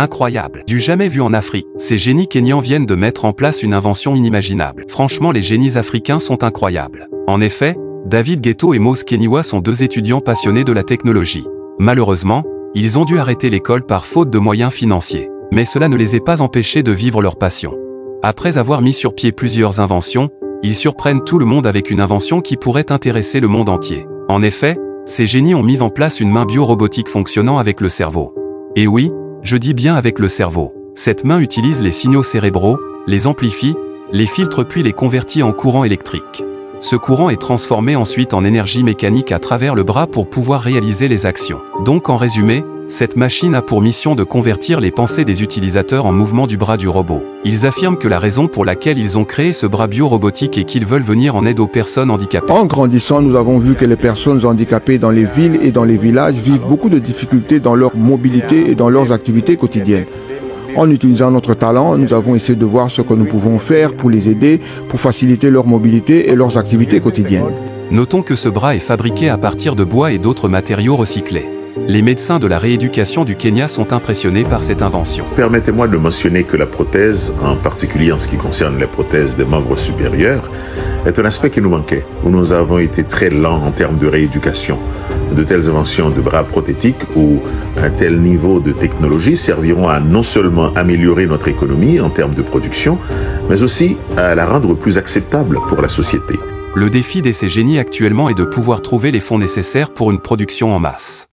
Incroyable. Du jamais vu en Afrique, ces génies kenyans viennent de mettre en place une invention inimaginable. Franchement, les génies africains sont incroyables. En effet, David Guetto et Mose Keniwa sont deux étudiants passionnés de la technologie. Malheureusement, ils ont dû arrêter l'école par faute de moyens financiers. Mais cela ne les a pas empêchés de vivre leur passion. Après avoir mis sur pied plusieurs inventions, ils surprennent tout le monde avec une invention qui pourrait intéresser le monde entier. En effet, ces génies ont mis en place une main biorobotique fonctionnant avec le cerveau. Et oui, je dis bien avec le cerveau. Cette main utilise les signaux cérébraux, les amplifie, les filtre puis les convertit en courant électrique. Ce courant est transformé ensuite en énergie mécanique à travers le bras pour pouvoir réaliser les actions. Donc en résumé, cette machine a pour mission de convertir les pensées des utilisateurs en mouvement du bras du robot. Ils affirment que la raison pour laquelle ils ont créé ce bras biorobotique est qu'ils veulent venir en aide aux personnes handicapées. En grandissant, nous avons vu que les personnes handicapées dans les villes et dans les villages vivent beaucoup de difficultés dans leur mobilité et dans leurs activités quotidiennes. En utilisant notre talent, nous avons essayé de voir ce que nous pouvons faire pour les aider, pour faciliter leur mobilité et leurs activités quotidiennes. Notons que ce bras est fabriqué à partir de bois et d'autres matériaux recyclés. Les médecins de la rééducation du Kenya sont impressionnés par cette invention. Permettez-moi de mentionner que la prothèse, en particulier en ce qui concerne les prothèses des membres supérieurs, est un aspect qui nous manquait, où nous avons été très lents en termes de rééducation. De telles inventions de bras prothétiques ou un tel niveau de technologie serviront à non seulement améliorer notre économie en termes de production, mais aussi à la rendre plus acceptable pour la société. Le défi de ces génies actuellement est de pouvoir trouver les fonds nécessaires pour une production en masse.